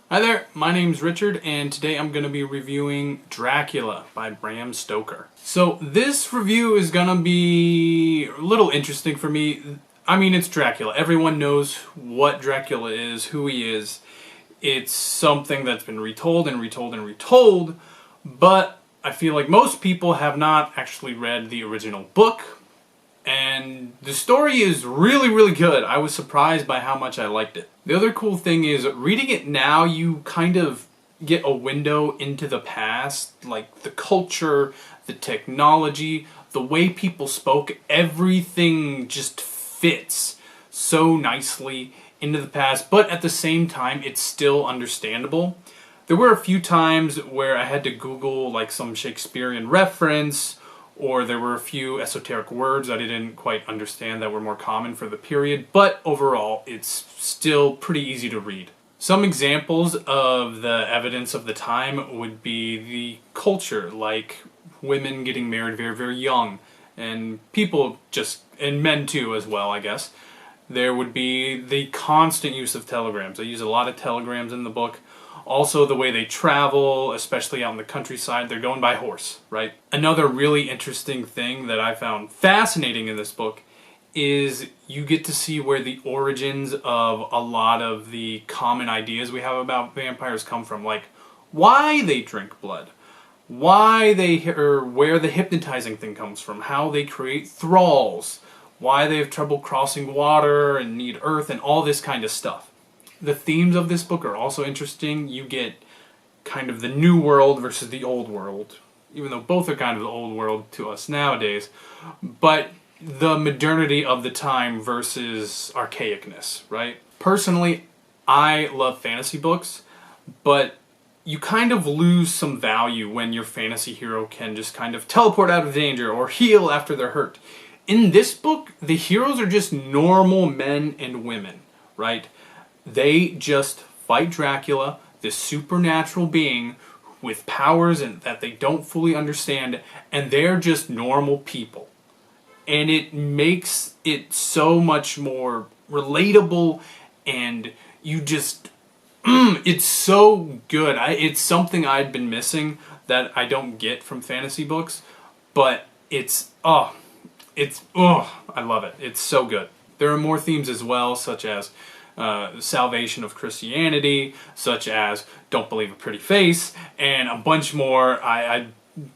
Hi there, my name's Richard, and today I'm going to be reviewing Dracula by Bram Stoker. So this review is going to be a little interesting for me. I mean, it's Dracula. Everyone knows what Dracula is, who he is. It's something that's been retold and retold and retold, but I feel like most people have not actually read the original book. And the story is really, really good. I was surprised by how much I liked it. The other cool thing is, reading it now, you kind of get a window into the past, like the culture, the technology, the way people spoke, everything just fits so nicely into the past, but at the same time, it's still understandable. There were a few times where I had to Google like some Shakespearean reference, or there were a few esoteric words I didn't quite understand that were more common for the period, but overall it's still pretty easy to read. Some examples of the evidence of the time would be the culture, like women getting married very, very young, and people just, and men too as well, I guess. There would be the constant use of telegrams. I use a lot of telegrams in the book. Also, the way they travel, especially out in the countryside, they're going by horse, right? Another really interesting thing that I found fascinating in this book is you get to see where the origins of a lot of the common ideas we have about vampires come from, like why they drink blood, why they, or where the hypnotizing thing comes from, how they create thralls, why they have trouble crossing water and need earth, and all this kind of stuff. The themes of this book are also interesting. You get kind of the new world versus the old world, even though both are kind of the old world to us nowadays, but the modernity of the time versus archaicness, right? Personally, I love fantasy books, but you kind of lose some value when your fantasy hero can just kind of teleport out of danger or heal after they're hurt. In this book, the heroes are just normal men and women, right? They just fight Dracula, this supernatural being with powers and that they don't fully understand, and they're just normal people. And it makes it so much more relatable, and you just, it's so good. It's something I'd been missing that I don't get from fantasy books, but I love it. It's so good. There are more themes as well, such as salvation of Christianity, such as don't believe a pretty face, and a bunch more.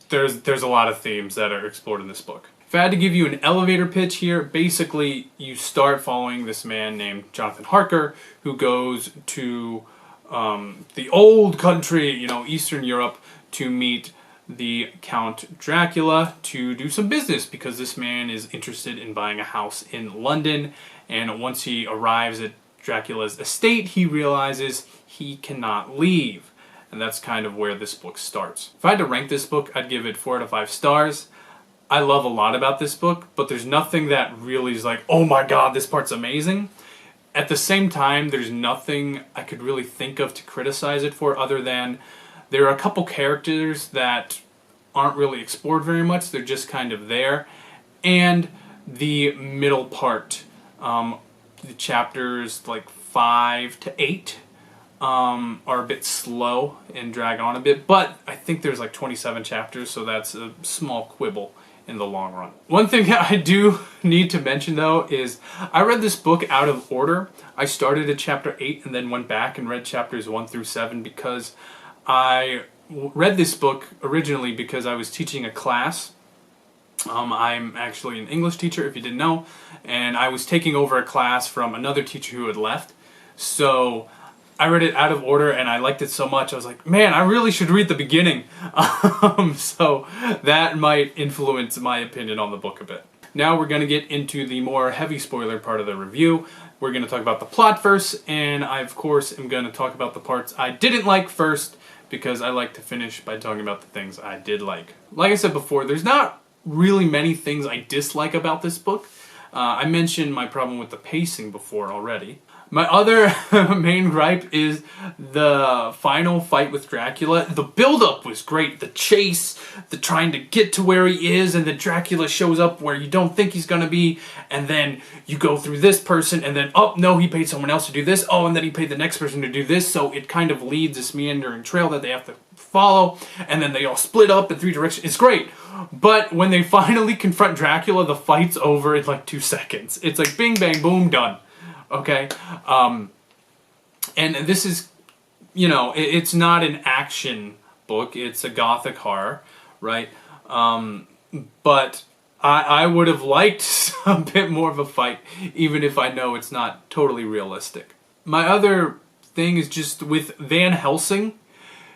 There's a lot of themes that are explored in this book. If I had to give you an elevator pitch here, basically you start following this man named Jonathan Harker, who goes to the old country, Eastern Europe, to meet the Count Dracula to do some business, because this man is interested in buying a house in London, and once he arrives at Dracula's estate, he realizes he cannot leave. And that's kind of where this book starts. If I had to rank this book, I'd give it 4 out of 5 stars. I love a lot about this book, but there's nothing that really is like, oh my god, this part's amazing. At the same time, there's nothing I could really think of to criticize it for, other than there are a couple characters that aren't really explored very much. They're just kind of there. And the middle part, the chapters like 5 to 8 are a bit slow and drag on a bit, but I think there's like 27 chapters, so that's a small quibble in the long run. One thing that I do need to mention though is I read this book out of order. I started at chapter 8 and then went back and read chapters 1 through 7 because I read this book originally because I was teaching a class. I'm actually an English teacher, if you didn't know, and I was taking over a class from another teacher who had left. So I read it out of order, and I liked it so much, I was like, man, I really should read the beginning. So that might influence my opinion on the book a bit. Now we're going to get into the more heavy spoiler part of the review. We're going to talk about the plot first, and I, of course, am going to talk about the parts I didn't like first, because I like to finish by talking about the things I did like. Like I said before, there's not really many things I dislike about this book. I mentioned my problem with the pacing before already, My other main gripe is the final fight with Dracula. The build-up was great. The chase, the trying to get to where he is, and then Dracula shows up where you don't think he's going to be, and then you go through this person, and then, oh, no, he paid someone else to do this. Oh, and then he paid the next person to do this, so it kind of leads this meandering trail that they have to follow, and then they all split up in 3 directions. It's great. But when they finally confront Dracula, the fight's over in like 2 seconds. It's like bing, bang, boom, done. Okay, and this is, you know, it's not an action book, it's a gothic horror, right? But I would have liked a bit more of a fight, even if I know it's not totally realistic. My other thing is just with Van Helsing.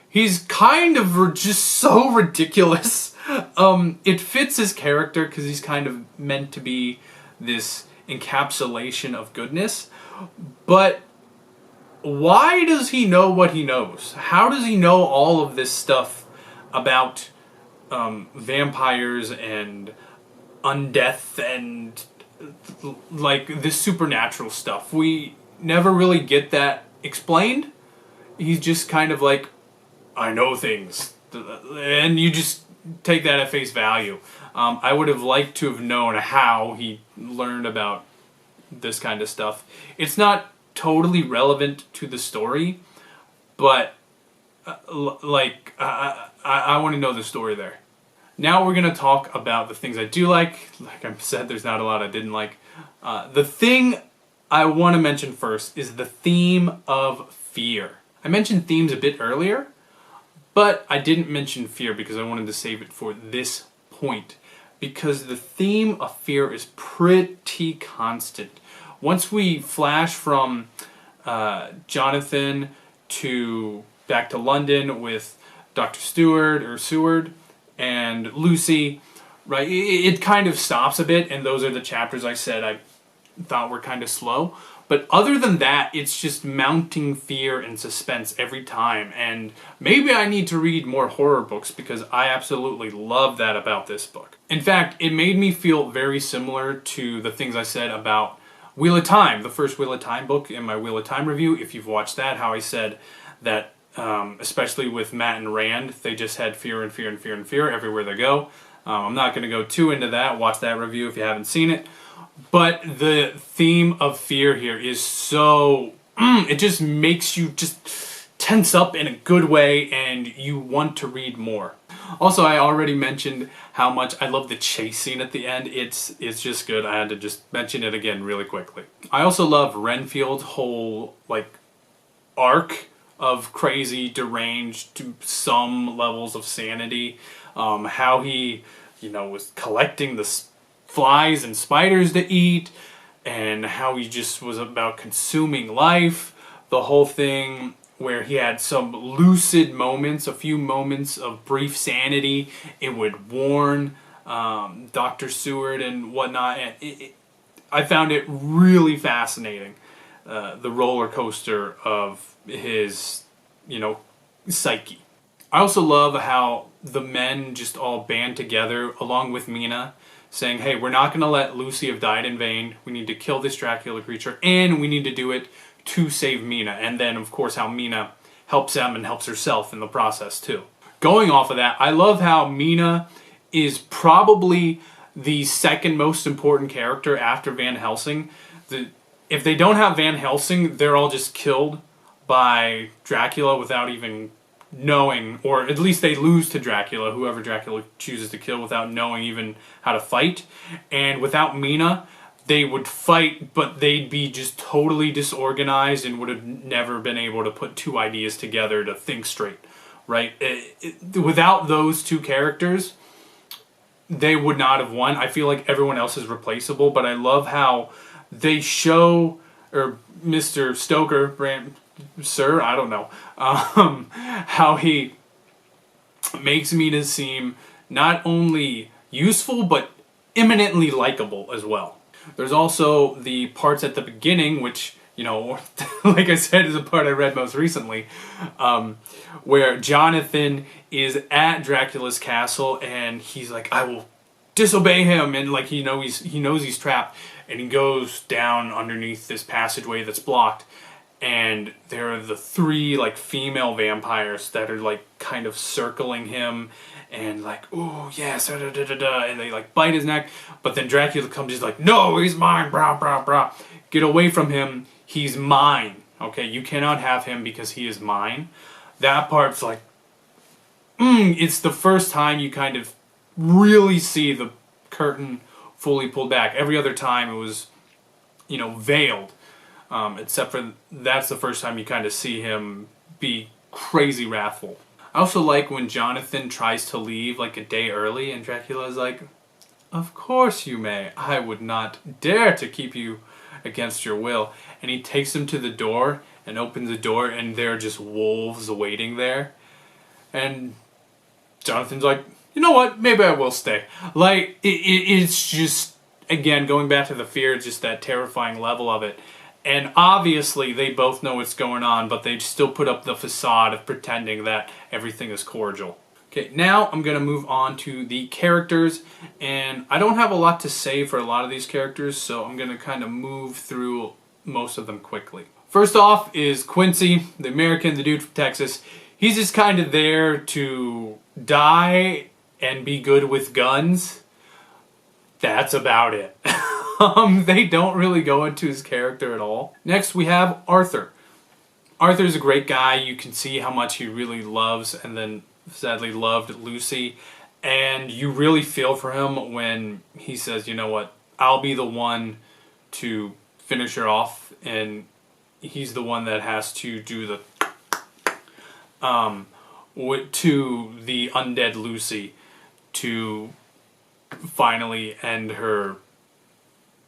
He's kind of just so ridiculous. It fits his character because he's kind of meant to be this encapsulation of goodness, but why does he know what he knows? How does he know all of this stuff about vampires and undeath and like this supernatural stuff? We never really get that explained. He's just kind of like, I know things, and you just take that at face value. I would have liked to have known how he learned about this kind of stuff. It's not totally relevant to the story, but I want to know the story there. Now we're going to talk about the things I do like. Like I said, there's not a lot I didn't like. The thing I want to mention first is the theme of fear. I mentioned themes a bit earlier, but I didn't mention fear because I wanted to save it for this point. Because the theme of fear is pretty constant. Once we flash from Jonathan back to London with Dr. Seward and Lucy, right? It kind of stops a bit, and those are the chapters I said I thought were kind of slow. But other than that, it's just mounting fear and suspense every time. And maybe I need to read more horror books because I absolutely love that about this book. In fact, it made me feel very similar to the things I said about Wheel of Time, the first Wheel of Time book in my Wheel of Time review. If you've watched that, how I said that, especially with Matt and Rand, they just had fear and fear and fear and fear everywhere they go. I'm not going to go too into that. Watch that review if you haven't seen it. But the theme of fear here is so... it just makes you just tense up in a good way and you want to read more. Also, I already mentioned how much I love the chase scene at the end. It's just good. I had to just mention it again really quickly. I also love Renfield's whole arc of crazy, deranged to some levels of sanity. How he, was collecting the flies and spiders to eat, and how he just was about consuming life. The whole thing where he had some lucid moments, a few moments of brief sanity. It would warn Dr. Seward and whatnot. And I found it really fascinating, the roller coaster of his, psyche. I also love how the men just all band together along with Mina, saying, hey, we're not going to let Lucy have died in vain. We need to kill this Dracula creature, and we need to do it to save Mina. And then, of course, how Mina helps them and helps herself in the process, too. Going off of that, I love how Mina is probably the second most important character after Van Helsing. If they don't have Van Helsing, they're all just killed by Dracula without even knowing, or at least they lose to Dracula, whoever Dracula chooses to kill, without knowing even how to fight. And without Mina, they would fight, but they'd be just totally disorganized and would have never been able to put two ideas together to think straight, right? Without those two characters, they would not have won. I feel like everyone else is replaceable, but I love how they show, or Mr. Stoker, Sir, I don't know, how he makes Mina seem not only useful, but eminently likable as well. There's also the parts at the beginning, which, like I said, is a part I read most recently, where Jonathan is at Dracula's castle, and he's like, I will disobey him, and he knows he's trapped. and he goes down underneath this passageway that's blocked, and there are the three like female vampires that are like kind of circling him and like, oh yes, da, da, da, da, da, and they like bite his neck, but then Dracula comes, he's like, no, he's mine, brah, brah, brah. Get away from him, he's mine. Okay, you cannot have him because he is mine. That part's like, it's the first time you kind of really see the curtain fully pulled back. Every other time it was, you know, veiled. Except for that's the first time you kind of see him be crazy wrathful. I also like when Jonathan tries to leave like a day early and Dracula's like, of course you may. I would not dare to keep you against your will. And he takes him to the door and opens the door and there are just wolves waiting there. And Jonathan's like, you know what, maybe I will stay. Like, it's just, again, going back to the fear, just that terrifying level of it. And obviously they both know what's going on, but they still put up the facade of pretending that everything is cordial. Okay, now I'm going to move on to the characters, and I don't have a lot to say for a lot of these characters, so I'm going to kind of move through most of them quickly. First off is Quincy, the American, the dude from Texas. He's just kind of there to die and be good with guns. That's about it. They don't really go into his character at all. Next we have Arthur. Arthur's a great guy. You can see how much he really loves and then sadly loved Lucy. And you really feel for him when he says, you know what, I'll be the one to finish her off. And he's the one that has to do the to the undead Lucy to finally end her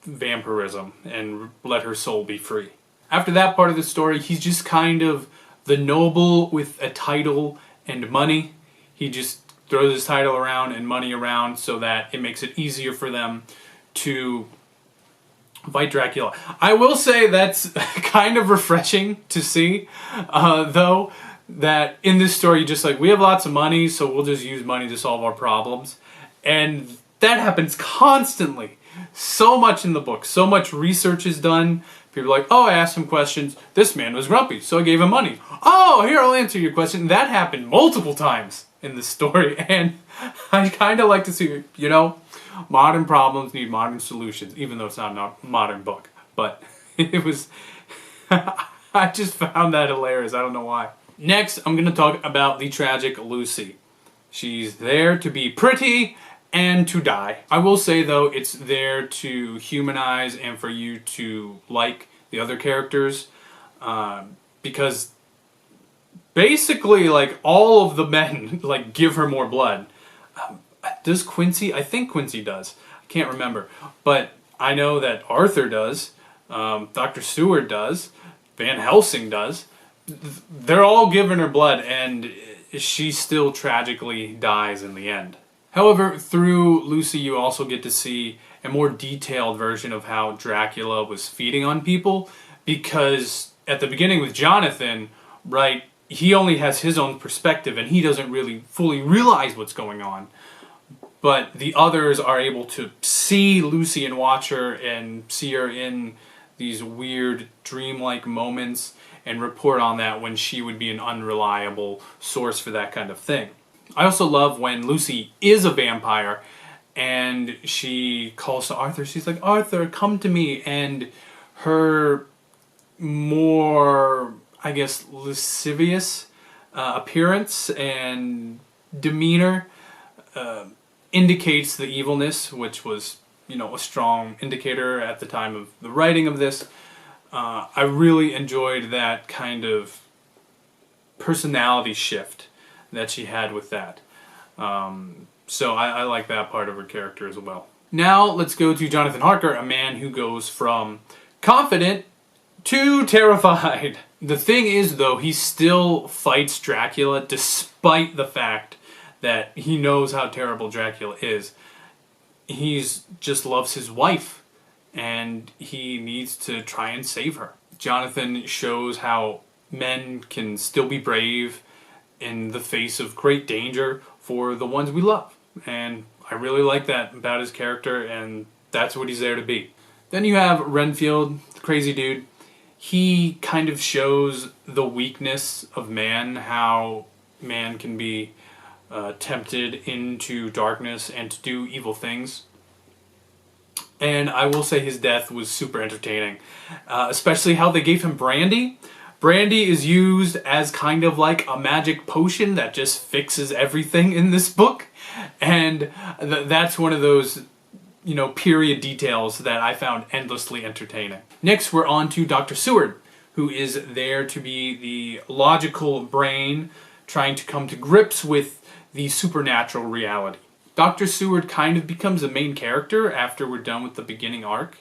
vampirism and let her soul be free. After that part of the story, he's just kind of the noble with a title and money. He just throws his title around and money around so that it makes it easier for them to fight Dracula. I will say that's kind of refreshing to see, though, that in this story, just like, we have lots of money, so we'll just use money to solve our problems. And that happens constantly. So much in the book. So much research is done. People are like, oh, I asked him questions. This man was grumpy, so I gave him money. Oh, here, I'll answer your question. That happened multiple times in this story. And I kind of like to see, you know, modern problems need modern solutions, even though it's not a modern book. But it was, I just found that hilarious. I don't know why. Next, I'm going to talk about the tragic Lucy. She's there to be pretty and to die. I will say, though, it's there to humanize and for you to like the other characters. Because basically, like, all of the men, like, give her more blood. Does Quincy? I think Quincy does. I can't remember. But I know that Arthur does. Dr. Seward does. Van Helsing does. They're all giving her blood, and she still tragically dies in the end. However, through Lucy, you also get to see a more detailed version of how Dracula was feeding on people, because at the beginning with Jonathan, right, he only has his own perspective, and he doesn't really fully realize what's going on. But the others are able to see Lucy and watch her and see her in these weird dreamlike moments and report on that when she would be an unreliable source for that kind of thing. I also love when Lucy is a vampire and she calls to Arthur. She's like, Arthur, come to me. And her more, I guess, lascivious appearance and demeanor indicates the evilness, which was, you know, a strong indicator at the time of the writing of this. I really enjoyed that kind of personality shift that she had with that. So I like that part of her character as well. Now let's go to Jonathan Harker, a man who goes from confident to terrified. The thing is, though, he still fights Dracula despite the fact that he knows how terrible Dracula is. He's just loves his wife, and he needs to try and save her. Jonathan shows how men can still be brave in the face of great danger for the ones we love. And I really like that about his character, and that's what he's there to be. Then you have Renfield, the crazy dude. He kind of shows the weakness of man, how man can be tempted into darkness and to do evil things. And I will say his death was super entertaining, especially how they gave him brandy. Brandy is used as kind of like a magic potion that just fixes everything in this book. And that's one of those, you know, period details that I found endlessly entertaining. Next, we're on to Dr. Seward, who is there to be the logical brain trying to come to grips with the supernatural reality. Dr. Seward kind of becomes the main character after we're done with the beginning arc,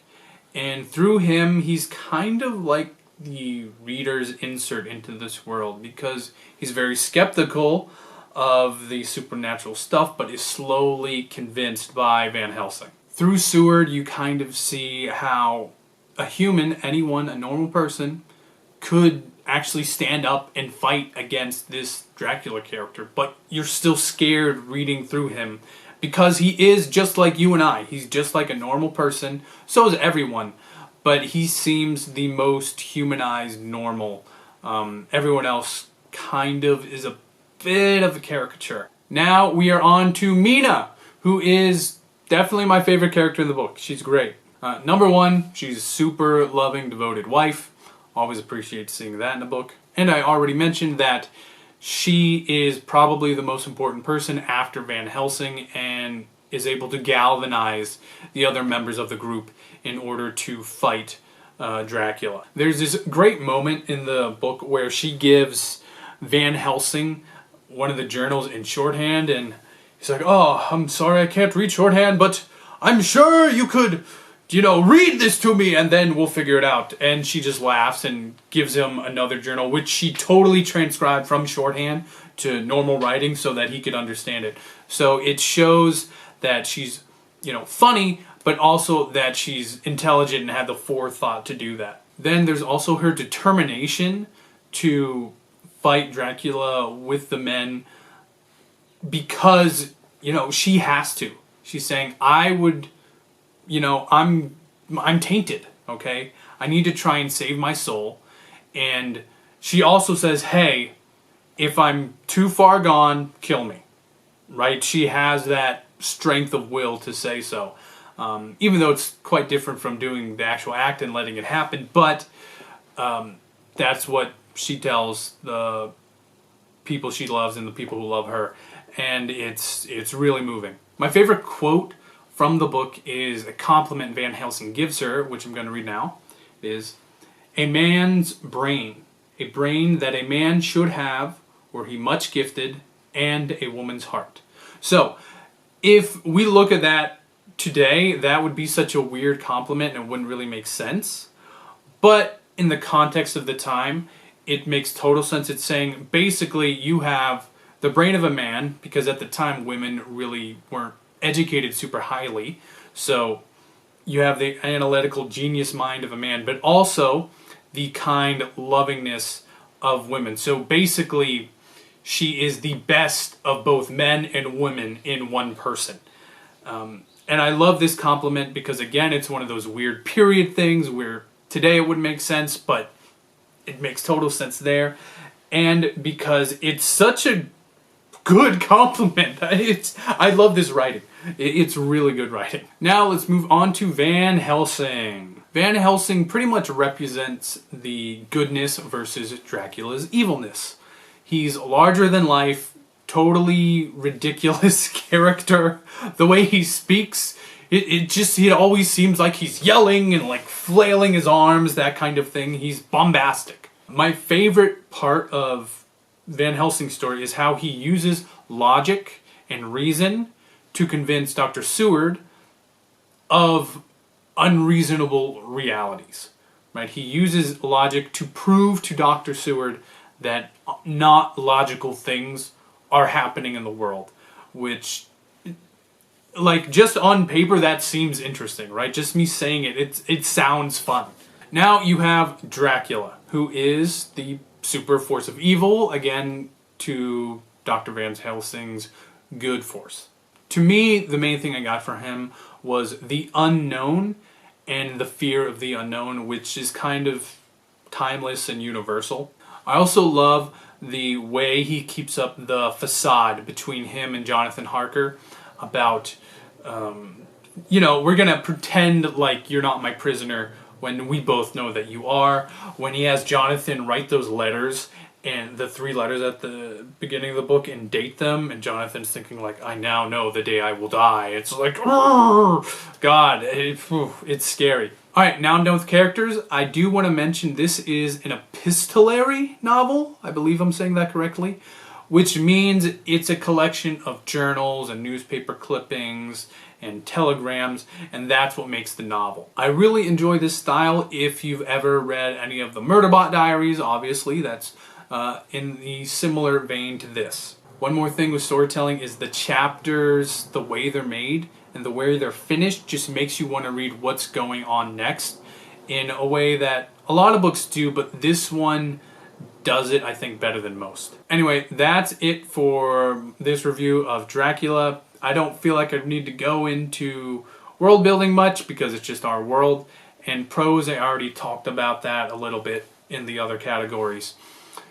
and through him, he's kind of like the reader's insert into this world, because he's very skeptical of the supernatural stuff, but is slowly convinced by Van Helsing. Through Seward, you kind of see how a human, anyone, a normal person, could actually stand up and fight against this Dracula character, but you're still scared reading through him, because he is just like you and I. He's just like a normal person. So is everyone. But he seems the most humanized, normal. Everyone else kind of is a bit of a caricature. Now we are on to Mina, who is definitely my favorite character in the book. She's great. Number one, she's a super loving, devoted wife. Always appreciate seeing that in a book. And I already mentioned that she is probably the most important person after Van Helsing and is able to galvanize the other members of the group in order to fight Dracula. There's this great moment in the book where she gives Van Helsing one of the journals in shorthand, and he's like, "Oh, I'm sorry I can't read shorthand, but I'm sure you could, you know, read this to me and then we'll figure it out." And she just laughs and gives him another journal, which she totally transcribed from shorthand to normal writing so that he could understand it. So it shows that she's, you know, funny, but also that she's intelligent and had the forethought to do that. Then there's also her determination to fight Dracula with the men because, you know, she has to. She's saying, I would, you know, I'm tainted, okay? I need to try and save my soul. And she also says, hey, if I'm too far gone, kill me, right? She has that strength of will to say so. Even though it's quite different from doing the actual act and letting it happen, but that's what she tells the people she loves and the people who love her. And it's really moving. My favorite quote from the book is a compliment Van Helsing gives her, which I'm going to read now, is, "A man's brain, a brain that a man should have, were he much gifted, and a woman's heart." So, if we look at that today, that would be such a weird compliment and it wouldn't really make sense. But in the context of the time, it makes total sense. It's saying, basically, you have the brain of a man, because at the time women really weren't educated super highly, so you have the analytical genius mind of a man, but also the kind lovingness of women. So basically, she is the best of both men and women in one person. And I love this compliment because, again, it's one of those weird period things where today it wouldn't make sense, but it makes total sense there. And because it's such a good compliment. I love this writing. It's really good writing. Now let's move on to Van Helsing. Van Helsing pretty much represents the goodness versus Dracula's evilness. He's larger than life, totally ridiculous character. The way he speaks, it always seems like he's yelling and like flailing his arms, that kind of thing. He's bombastic. My favorite part of Van Helsing's story is how he uses logic and reason to convince Dr. Seward of unreasonable realities. Right? He uses logic to prove to Dr. Seward that not logical things are happening in the world, which, like, just on paper that seems interesting, right? Just me saying it sounds fun. Now you have Dracula, who is the super force of evil, again, to Dr. Van Helsing's good force. To me, the main thing I got from him was the unknown and the fear of the unknown, which is kind of timeless and universal. I also love the way he keeps up the facade between him and Jonathan Harker about, you know, we're going to pretend like you're not my prisoner when we both know that you are. When he has Jonathan write those letters, and the 3 letters at the beginning of the book, and date them, and Jonathan's thinking like, I now know the day I will die. It's like, God, it's scary. Alright, now I'm done with characters. I do want to mention this is an epistolary novel. I believe I'm saying that correctly. Which means it's a collection of journals and newspaper clippings and telegrams, and that's what makes the novel. I really enjoy this style. If you've ever read any of the Murderbot Diaries, obviously that's in the similar vein to this. One more thing with storytelling is the chapters, the way they're made, and the way they're finished just makes you want to read what's going on next in a way that a lot of books do, but this one does it, I think, better than most. Anyway, that's it for this review of Dracula. I don't feel like I need to go into world building much because it's just our world. And prose, I already talked about that a little bit in the other categories.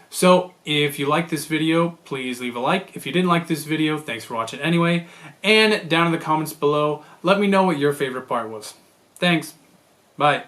So, if you like this video, please leave a like. If you didn't like this video, thanks for watching anyway. And down in the comments below, let me know what your favorite part was. Thanks. Bye.